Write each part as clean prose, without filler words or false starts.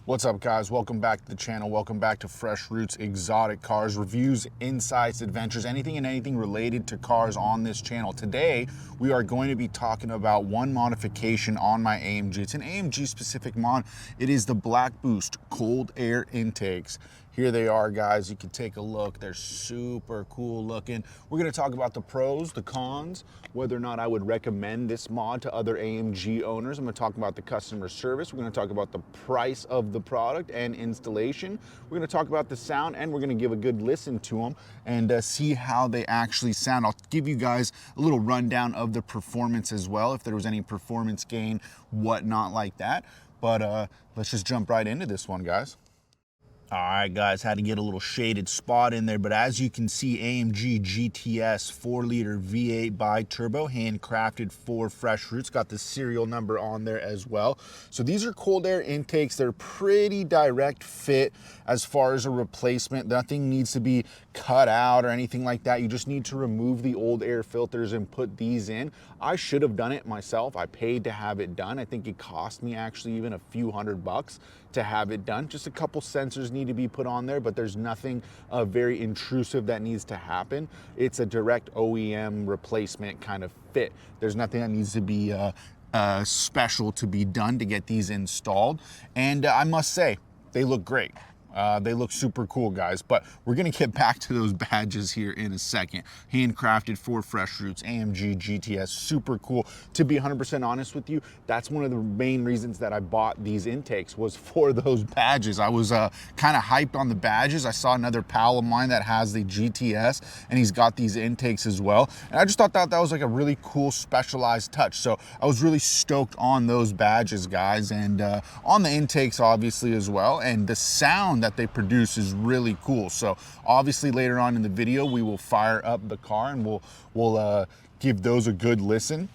What's up, guys? Welcome back to the channel. Welcome back to Fresh Roots Exotic Cars, reviews, insights, adventures, anything and anything related to cars on this channel. Today, we are going to be talking about one modification on my AMG. It's an AMG specific mod. It is the BlackBoost Cold Air intakes. Here they are, guys. You can take a look. They're super cool looking. We're going to talk about the pros, the cons, whether or not I would recommend this mod to other AMG owners. I'm going to talk about the customer service. We're going to talk about the price of the product and installation. We're going to talk about the sound, and we're going to give a good listen to them and see how they actually sound. I'll give you guys a little rundown of the performance as well, if there was any performance gain, whatnot like that. But let's just jump right into this one, guys. All right, guys, had to get a little shaded spot in there, but as you can see, AMG GTS 4-liter V8 bi-turbo, handcrafted for Fresh Roots. Got the serial number on there as well. So these are cold air intakes. They're pretty direct fit as far as a replacement. Nothing needs to be cut out or anything like that. You just need to remove the old air filters and put these in. I should have done it myself. I paid to have it done. I think it cost me actually even a few $100 to have it done. Just a couple sensors need to be put on there, but there's nothing very intrusive that needs to happen. It's a direct OEM replacement kind of fit. There's nothing that needs to be special to be done to get these installed. And I must say, they look great. They look super cool, guys, but we're gonna get back to those badges here in a second. Handcrafted for Fresh Roots, AMG GTS, super cool. To be 100% honest with you, that's one of the main reasons that I bought these intakes, was for those badges. I was kind of hyped on the badges. I saw another pal of mine that has the GTS, and he's got these intakes as well. And I just thought that was like a really cool specialized touch. So I was really stoked on those badges, guys, and on the intakes obviously as well. And the sound that they produce is really cool. So obviously later on in the video we will fire up the car and we'll give those a good listen.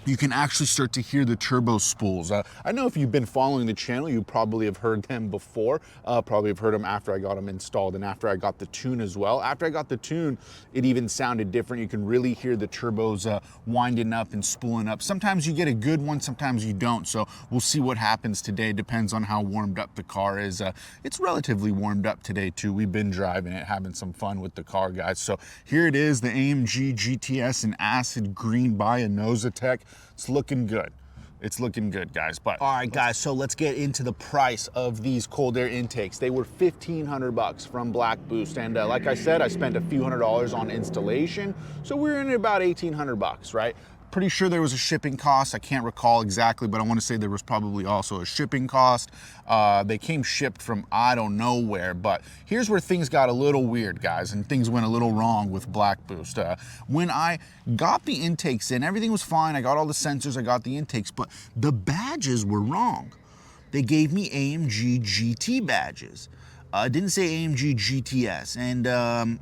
You can actually start to hear the turbo spools. I know if you've been following the channel, you probably have heard them before. Probably have heard them after I got them installed and after I got the tune as well. After I got the tune, it even sounded different. You can really hear the turbos winding up and spooling up. Sometimes you get a good one, sometimes you don't. So we'll see what happens today. Depends on how warmed up the car is. It's relatively warmed up today too. We've been driving it, having some fun with the car, guys. So here it is, the AMG GTS in acid green by Nosatech. It's looking good. It's looking good, guys. But all right, guys, so let's get into the price of these cold air intakes. They were $1,500 from BlackBoost, and like I said, I spent a few $100s on installation, so we're in about $1,800, right? Pretty sure there was a shipping cost. I can't recall exactly, but I want to say there was probably also a shipping cost. They came shipped from I don't know where, but here's where things got a little weird, guys, and things went a little wrong with BlackBoost. When I got the intakes in, everything was fine. I got all the sensors, I got the intakes, but the badges were wrong. They gave me AMG GT badges. Didn't say AMG GTS, and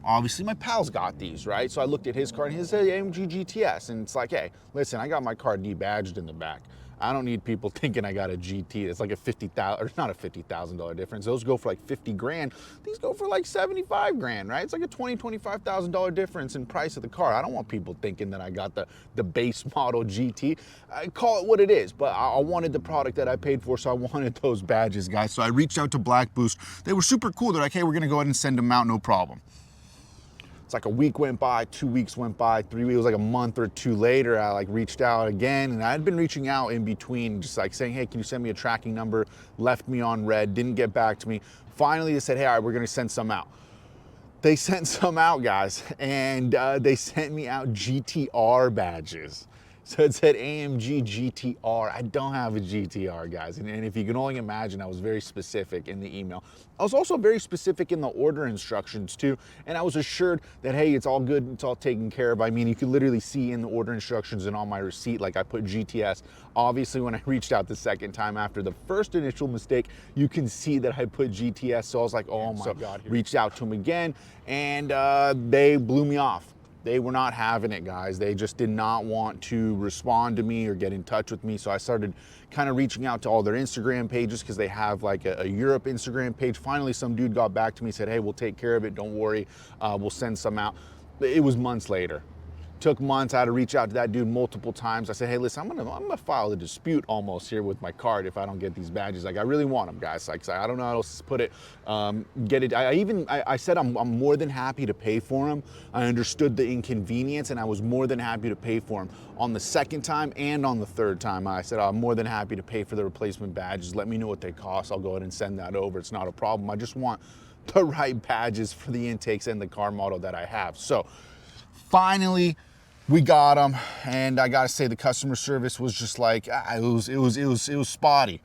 obviously my pal's got these, right? So I looked at his car and he said AMG GTS, and it's like, hey, listen, I got my car debadged in the back. I don't need people thinking I got a GT. It's like a $50,000, or not a $50,000 difference. Those go for like 50 grand. These go for like 75 grand, right? It's like a $25,000 difference in price of the car. I don't want people thinking that I got the base model GT. I call it what it is, but I wanted the product that I paid for, so I wanted those badges, guys. So I reached out to BlackBoost. They were super cool. They're like, hey, we're gonna go ahead and send them out, no problem. It's like a week went by, 2 weeks went by, 3 weeks, it was like a month or two later, I like reached out again, and I had been reaching out in between, just like saying, hey, can you send me a tracking number? Left me on red, didn't get back to me. Finally, they said, hey, all right, we're gonna send some out. They sent some out, guys, and they sent me out GTR badges. So it said AMG GTR. I don't have a GTR, guys. And if you can only imagine, I was very specific in the email. I was also very specific in the order instructions too. And I was assured that, hey, it's all good, it's all taken care of. I mean, you can literally see in the order instructions and on my receipt, like I put GTS. Obviously, when I reached out the second time after the first initial mistake, you can see that I put GTS. So I was like, oh my God. Reached out to them again, and they blew me off. They were not having it, guys. They just did not want to respond to me or get in touch with me. So I started kind of reaching out to all their Instagram pages, because they have like a Europe Instagram page. Finally, some dude got back to me, said, hey, we'll take care of it. Don't worry. We'll send some out. It was months later. Took months. I had to reach out to that dude multiple times. I said, hey, listen, I'm gonna file a dispute almost here with my card if I don't get these badges. Like, I really want them, guys. Like, I don't know how else to put it. Get it. I said I'm more than happy to pay for them. I understood the inconvenience, and I was more than happy to pay for them. On the second time and on the third time, I said I'm more than happy to pay for the replacement badges. Let me know what they cost. I'll go ahead and send that over. It's not a problem. I just want the right badges for the intakes and the car model that I have. So finally, we got them, and I gotta say the customer service was just like, it was spotty.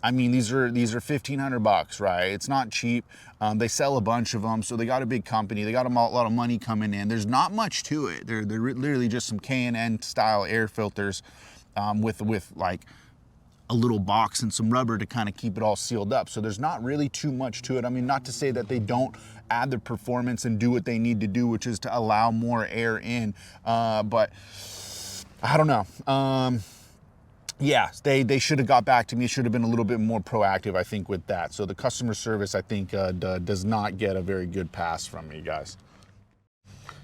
I mean, these are $1,500, right? It's not cheap. They sell a bunch of them, so they got a big company. They got a lot of money coming in. There's not much to it. They're literally just some K&N style air filters with like a little box and some rubber to kind of keep it all sealed up. So there's not really too much to it. I mean, not to say that they don't add the performance and do what they need to do, which is to allow more air in, but I don't know. Yeah, they should have got back to me. Should have been a little bit more proactive, I think, with that. So the customer service, I think, does not get a very good pass from me, guys.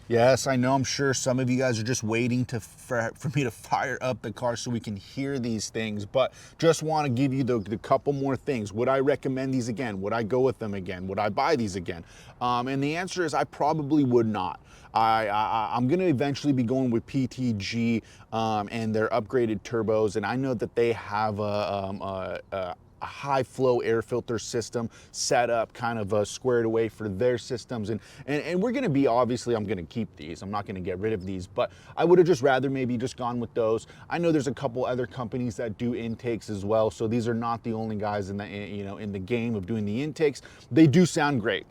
Yes, I know, I'm sure some of you guys are just waiting for me to fire up the car so we can hear these things, but just want to give you the couple more things. Would I recommend these again? Would I go with them again? Would I buy these again? And the answer is I probably would not. I'm going to eventually be going with PTG and their upgraded turbos, and I know that they have a high flow air filter system set up kind of squared away for their systems, and we're going to be, obviously I'm going to keep these. I'm not going to get rid of these, but I would have just rather maybe just gone with those. I know there's a couple other companies that do intakes as well, so these are not the only guys in the in the game of doing the intakes. They do sound great.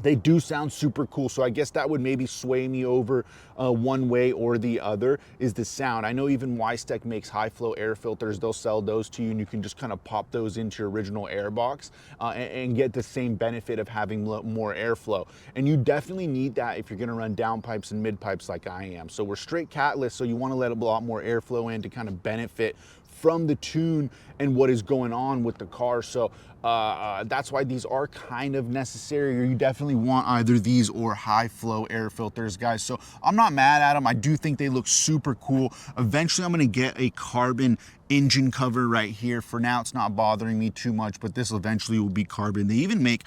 They do sound super cool, so I guess that would maybe sway me over one way or the other, is the sound. I know even Wistek makes high flow air filters. They'll sell those to you, and you can just kind of pop those into your original air box and get the same benefit of having more airflow. And you definitely need that if you're gonna run down pipes and mid pipes like I am. So we're straight catless, so you wanna let a lot more airflow in to kind of benefit from the tune and what is going on with the car. So that's why these are kind of necessary, or you definitely want either these or high flow air filters, guys. So I'm not mad at them. I do think they look super cool. Eventually I'm gonna get a carbon engine cover right here. For now, it's not bothering me too much, but this eventually will be carbon. They even make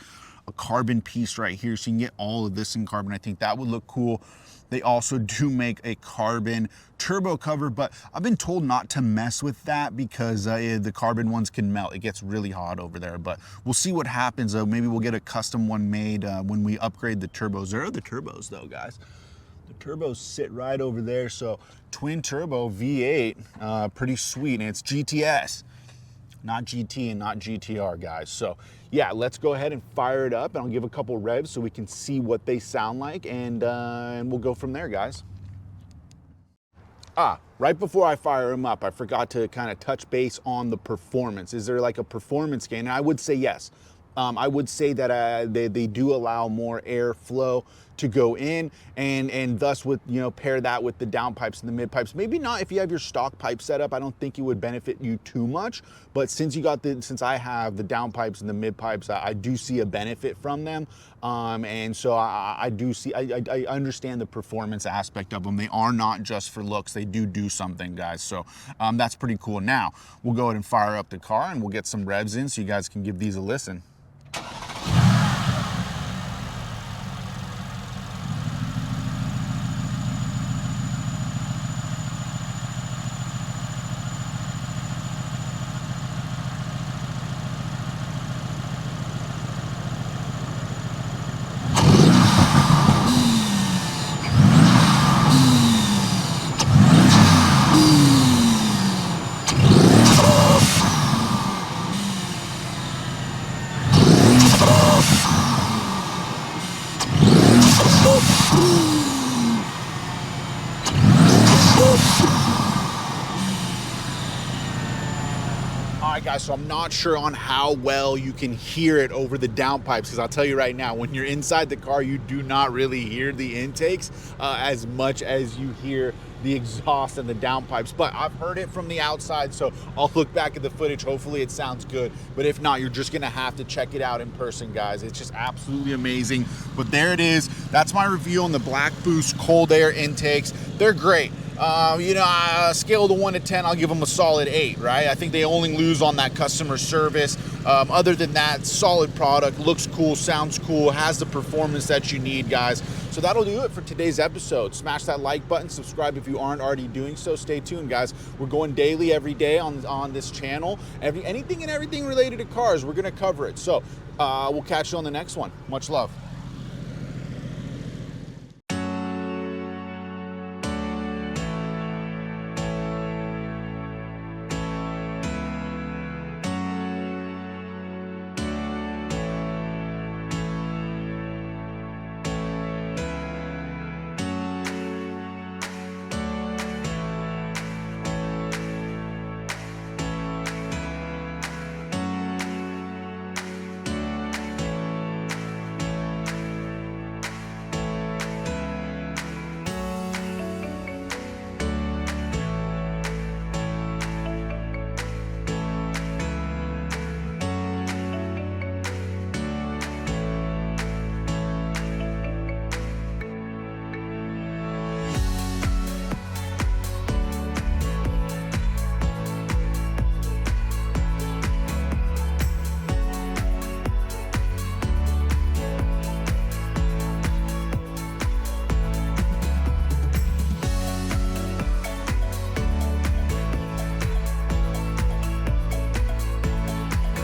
a carbon piece right here, so you can get all of this in carbon. I think that would look cool. They also do make a carbon turbo cover, but I've been told not to mess with that because the carbon ones can melt. It gets really hot over there, but we'll see what happens. Maybe we'll get a custom one made when we upgrade the turbos. There are the turbos though, guys. The turbos sit right over there. So twin turbo V8, pretty sweet, and it's GTS. Not GT and not GTR, guys. So yeah, let's go ahead and fire it up, and I'll give a couple revs so we can see what they sound like, and we'll go from there, guys. Right before I fire them up, I forgot to kind of touch base on the performance. Is there like a performance gain? And I would say yes. I would say that they do allow more airflow to go in, and thus with, pair that with the down pipes and the mid pipes. Maybe not if you have your stock pipe set up. I don't think it would benefit you too much, but since I have the down pipes and the mid pipes, I do see a benefit from them. And so I understand the performance aspect of them. They are not just for looks. They do something, guys. So that's pretty cool. Now we'll go ahead and fire up the car, and we'll get some revs in so you guys can give these a listen. Guys, so I'm not sure on how well you can hear it over the downpipes, because I'll tell you right now, when you're inside the car, you do not really hear the intakes as much as you hear the exhaust and the downpipes, but I've heard it from the outside, so I'll look back at the footage. Hopefully it sounds good, but if not, you're just gonna have to check it out in person, guys. It's just absolutely amazing. But there it is. That's my review on the BlackBoost Cold Air intakes. They're great. You know, scale to 1 to 10, I'll give them a solid 8, right? I think they only lose on that customer service. Other than that, solid product, looks cool, sounds cool, has the performance that you need, guys. So that'll do it for today's episode. Smash that like button, subscribe if you aren't already doing so. Stay tuned, guys. We're going daily every day on this channel. Anything and everything related to cars, we're gonna cover it. So we'll catch you on the next one. Much love.